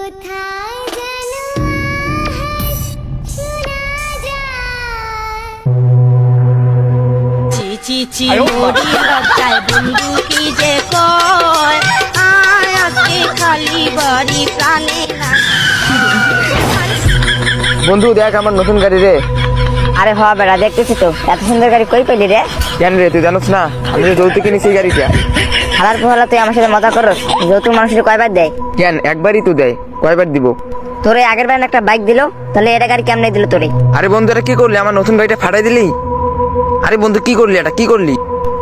চিচি মরি লজ্জায় বন্ধু কি যে কয় আয় আজকে খালি বাড়ি প্রাণে না। বন্ধু দেখ আমার নতুন গাড়ি রে। আরে হ বেড়া, দেখতেছি তো এত সুন্দর গাড়ি কই পেলি রে? কেন রে তুই জানোস না আমি যে যৌতুক কিনেছি এই গাড়িটা। হালার পোহালা তুই আমার সাথে মজা করস? যৌতুক মানুষের কয়বার দেয়? কেন একবারই তো দেয়, কয়বার দিব? তোরে আগের বার একটা বাইক দিল, তাহলে এটা গাড়ি কেমনে দিল তোরে? আরে বন্ধু এটা কি করলি, আমার নতুন গাড়িটা ফাটাই দিলি? আরে বন্ধু কি করলি, এটা কি করলি?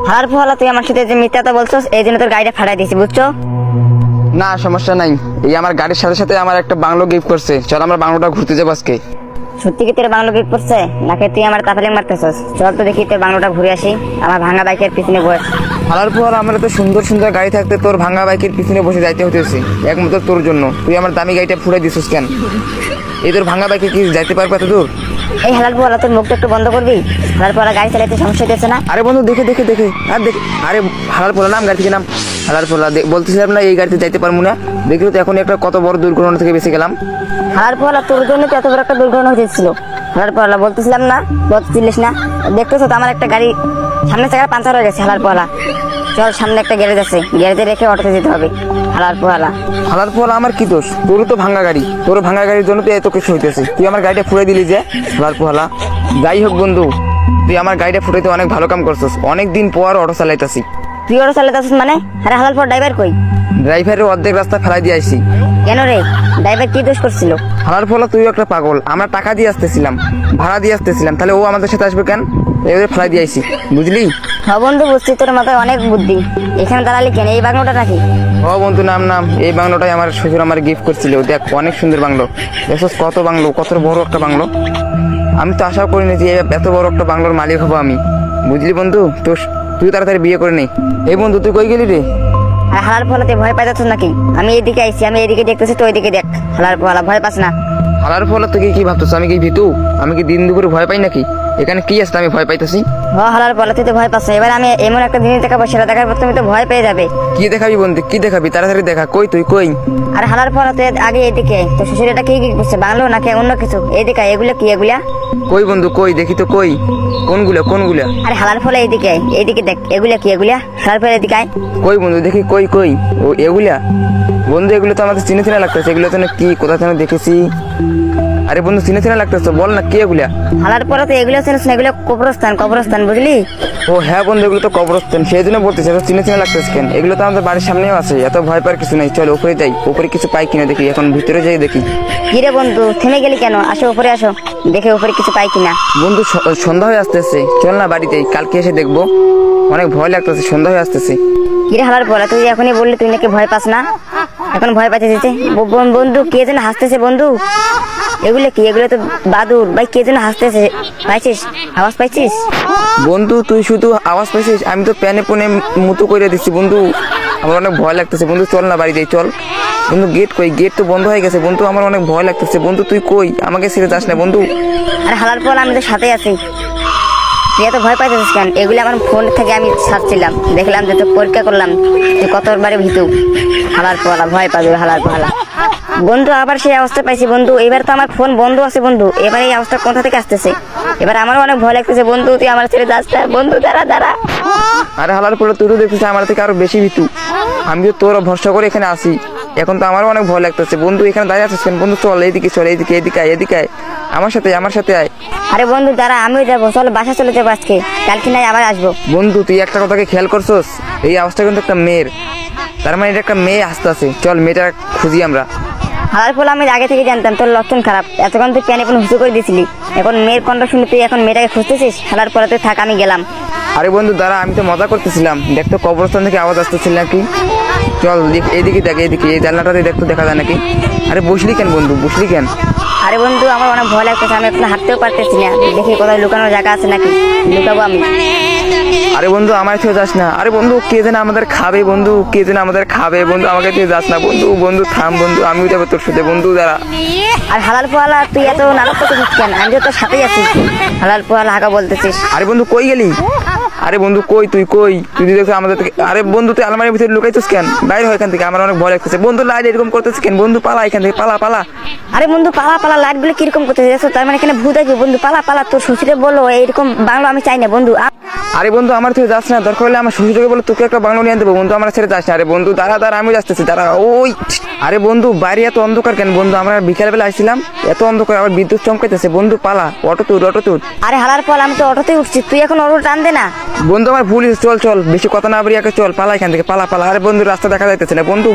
হালার পোহালা তুই আমার সাথে যে মিথ্যাটা বলছস, এই জন্য তোর গাড়িটা ফাটাই দিয়েছি, বুঝছো? না সমস্যা নাই, এই আমার গাড়ির সাথে সাথে আমার একটা বাংলো গিফট করছে, চল আমরা বাংলোটা ঘুরতে যাবো আজকে। সত্যি কি তোর বাংলো গিফট করছে নাকি তুই আমার তাফালিং মারতেছস? চল তো দেখি তোর বাংলোটা ঘুরে আসি, আমার ভাঙা বাইকের পিছনে বস। হালার পর আমার তো সুন্দর সুন্দর গাড়ি থাকতে তোর ভাঙা বাইকের পিছনে বসে যাইতে হতেছে একমাত্র তোর জন্য। তুই আমার দামি গাড়িটা ফুরাই দিছিস কেন? এই তোর ভাঙা বাইকে কি যাইতে পারবে এত দূর? এই হালার পোহালা তোর মুখটা একটু বন্ধ করবি? হালার পোহালা গাড়ি চালাইতে সমস্যা হচ্ছে না? আরে বন্ধু দেখে দেখে দেখে আর দেখ, আরে হালার পোলা নাম গাড়ি থেকে নাম। হালার পোলা বলতেছিলাম না এই গাড়িতে যাইতে পারবো না, দেখলি তো এখন একটা কত বড় দুর্ঘটনা থেকে বেঁচে গেলাম। হালার পোহালা তোর জন্য তো এত বড় একটা দুর্ঘটনা হয়েছিল। হালার পোহালা বলতেছিলাম না, বলতেছিলিস না? দেখতেছো তো আমার একটা গাড়ি সামনে চাকা পাঞ্চার হয়ে গেছে। হালার পোহালা চল, সামনে একটা গ্যারেজ আছে, গ্যারেজে রেখে অটোতে যেতে হবে। হালার পোহালা হালার পোলা আমার কি দোষ? তোরও তো ভাঙা গাড়ি, তোর ভাঙা গাড়ির জন্য তো এত কিছু হইতেছে, তুই আমার গাড়িটা ফুরাই দিলি যে। হালার পোহালা যাই হোক বন্ধু, তুই আমার গাড়িটা ফুরাইতে অনেক ভালো কাম করছিস, অনেক দিন পর অটো চালাইতাছি। তুই অটো চালাতেছিস মানে? আরে হালার পোহালা ড্রাইভার কই? ড্রাইভারের অর্ধেক রাস্তা ফেলাই দিয়ে আইছি। কেন রে, ড্রাইভার কি দোষ করছিল? হালার পোলা তুই একটা পাগল, আমরা টাকা দিয়ে আসতেছিলাম, ভাড়া দিয়ে আসতেছিলাম, তাহলে ও আমাদের সাথে আসবে কেন? এবারে ফেলাই দিয়ে আইছি, বুঝলি? হ্যাঁ বন্ধু বুঝছি, তোর মাথায় অনেক বুদ্ধি। এখানে দাঁড়ালি কেন? এই বাংলোটা নাকি? ও বন্ধু নাম নাম, এই বাংলোটাই আমার শ্বশুর আমার গিফট করছিল, দেখ অনেক সুন্দর বাংলো। দেখছিস কত বাংলো, কত বড় একটা বাংলো। আমি তো আশা করিনি যে এত বড় একটা বাংলোর মালিক হবো আমি, বুঝলি বন্ধু? তো তুই তাড়াতাড়ি বিয়ে করে নে। এই বন্ধু তুই কই গেলি রে? আর হালার পোহালা তুই ভয় পাইতেছ নাকি? আমি এইদিকে আইছি, আমি এইদিকে দেখতেছি, তো ওইদিকে দেখ। হালার পোহালা ভয় পাস না? হালার ফলে তুই কি ভাবতেছ আমি কি ভীতু? আমি কি দিন দুপুরে ভয় পাই নাকি? এখানে কি আছে আমি ভয় পাইতেছি? হালার পোহালা তুই তো ভয় পাস না। এবার আমি এমন একটা জিনিস দেখাবো, সেটা দেখার পর তুমি তো ভয় পেয়ে যাবে। কি দেখাবি বন্ধু, কি দেখাবি? তাড়াতাড়ি দেখা, কই তুই কই? আর হালার পোহালা তুই আগে এদিকে, তো শ্বশুর এটা কি করছে, বাংলো নাকি অন্য কিছু? এইদিকে এগুলো কি এগুলা? কই বন্ধু কই, দেখি তো কই, কোনগুলা কোনগুলা? আরে হালার পোহালা এইদিকে এইদিকে দেখ, এগুলা কি এগুলা? হালার পোহালা এদিকে আয়। কই বন্ধু দেখি, কই কই? ও এগুলা বন্ধু, এগুলো তো আমাদের চিনে চিনে লাগতেছে, এগুলো তো কি কোথা থেকে দেখেছি? আরে বন্ধু চিনে চিনে লাগতেছে, বল না কি এগুলা? হালার পোহালা তুই এগুলো চিনিস না? এগুলো কবরস্থান, কবরস্থান, বুঝলি? ও হ্যাঁ বন্ধু, এগুলো তো কবরস্থান, সেই জন্য বলতেছি এত চিনে চিনে লাগতেছে কেন? এগুলো তো আমাদের বাড়ির সামনেও আছে, এত ভয় পাওয়ার কিছু নেই। চল উপরে যাই, উপরে কিছু পাই কিনা দেখি, এখন ভিতরে যাই দেখি। কি রে বন্ধু, থেমে গেলি কেন? আসো উপরে আসো, দেখে উপরে কিছু পাই কিনা। বন্ধু সন্ধ্যা হয়ে আসতেছে, চল না বাড়িতে, কালকে এসে দেখবো, অনেক ভয় লাগতেছে, সন্ধ্যা হয়ে আসতেছে। কি রে হালার পোহালা, তুই এখনই বললি তুই নাকি ভয় পাস না, এখন ভয় পাইতে দিতে? বন্ধু কে যেন হাসতেছে বন্ধু, এগুলো কি? এগুলো তো বাদুর ভাই, কে যেন হাসতেছে, পাইছিস? আওয়াজ পাইছিস? বন্ধু তুই শুধু আওয়াজ পাইছিস, আমি তো প্যানে পনে মুতু করে দিচ্ছি বন্ধু, আমার অনেক ভয় লাগতেছে বন্ধু, চল না বাড়িতে চল। বন্ধু গেট কই? গেট তো বন্ধ হয়ে গেছে বন্ধু, আমার অনেক ভয় লাগতেছে বন্ধু, তুই কই? আমাকে ছেড়ে যাস না বন্ধু। আরে হালার পোহালা আমি তো সাথে আছি, তুই এত ভয় পাইতেছিস কেন? এগুলো আমার ফোন থেকে আমি ছাড়ছিলাম, দেখলাম যে তোর পরীক্ষা করলাম তুই কতবারে ভীতু। হালার পোহালা ভয় পাবি, হালার পোহালা। বন্ধু আবার সেই অবস্থা পাইছি বন্ধু, এবার তো আমার ফোন বন্ধ আছে বন্ধু, এবার এই অবস্থা কোথা থেকে আসতেছে? এবার আমারও অনেক ভয় লাগতেছে বন্ধু, তুই আমার ছেড়ে যাস না বন্ধু, দাঁড়া দাঁড়া। আরে হালার পরে তুই তো দেখছিস আমার থেকে আরো বেশি ভীতু, আমি তো তোর ভরসা করে এখানে আসি, এখন তো আমারও অনেক ভয় লাগতেছে বন্ধু। এখানে দাঁড়িয়ে আছিস কেন বন্ধু? চল এইদিকে চল, এইদিকে এদিকে আয়, এদিকে আয়, আমার সাথে আমার সাথে আয়। আরে বন্ধু দাঁড়া, আমিও যাবো, চল বাসা চলে যাবো আজকে, কালকে নাই আবার আসবো। বন্ধু তুই একটা কথাকে খেয়াল করছস, এই আওয়াজটা কিন্তু একটা মেয়ের, তার মানে এটা একটা মেয়ে আসতেছে, চল মেয়েটা খুঁজি আমরা। হালার পোহালা আমি আগে থেকে জানতাম তোর লক্ষণ খারাপ, এতক্ষণ তুই প্যানে কোনো হুসু করে দিছিলি, এখন মেয়ের কণ্ঠ শুনে তুই এখন মেয়েটাকে খুঁজতেছিস? হালার পোহালা তুই থাক, আমি গেলাম। আরে বন্ধু দাঁড়া, আমি তো মজা করতেছিলাম, দেখতো কবরস্থান থেকে আওয়াজ আসতেছিল নাকি? চল এইদিকে দেখ, এইদিকে এই জানলাটাতে দেখতো দেখা যায় নাকি? আরে বসলি কেন বন্ধু, বসলি কেন? আরে বন্ধু আমার অনেক ভয় লাগতেছে, আমি এখন হাঁটতেও পারতেছি না, দেখি কোথায় লুকানোর জায়গা আছে নাকি, লুকাবো আমি। আরে বন্ধু আমার থেকে যাস না, আরে বন্ধু কে যেন আমাদের খাবে বন্ধু, কে যেন আমাদের খাবে বন্ধু, আমাকে তুই যাস না বন্ধু, বন্ধু থাম বন্ধু, আমিও যাবো তোর সাথে বন্ধু, দাঁড়া। আর হালার পোহালা তুই এত নাটক করতেছিস কেন? আমি তো তোর সাথেই আছি। হালার পোহালা হাঁকা বলতেছিস। আরে বন্ধু কই গেলি? আরে বন্ধু কই তুই দেখছো আমাদের থেকে। আরে বন্ধু তুই আলমারির ভিতরে লুকাইছিস কেন? বাইরে হয় এখান থেকে, আমার অনেক ভয় লাগতেছে। বন্ধু লাইট এরকম করতেছিস কেন? বন্ধু পালা এখান থেকে, পালা। আরে বন্ধু পালা পালা, লাইট গুলো কিরকম করতে যাচ্ছ? তার মানে এখানে ভূত আছে বন্ধু, পালা পালা। তোর শ্বশুরে বলো এইরকম বাংলো আমি চাই না বন্ধু। আরে বন্ধু আমার থেকে যাস না, দরকার হলে আমার শ্বশুরকে বলে তোকে একটা বাংলো নিয়ে দেবো। বন্ধু আমার ছেড়ে যাস না। আরে বন্ধু দাঁড়া আমি যাচ্ছি, দাঁড়া। ওই আরে বন্ধু বাইরে এত অন্ধকার কেন? বন্ধু আমরা বিকালবেলা আসছিলাম, এত অন্ধকার, আবার বিদ্যুৎ চমকাইতেছে। বন্ধু পালা, অটো তুল। আরে হালার পর আমি তো অটোতে উঠছি, তুই এখন অটো টান দে না। বন্ধু আমার ভুল হয়েছে, চল বেশি কথা না বাড়ি চল, পালা এখান থেকে, পালা। আরে বন্ধু রাস্তা দেখা যাইতেছে না বন্ধু।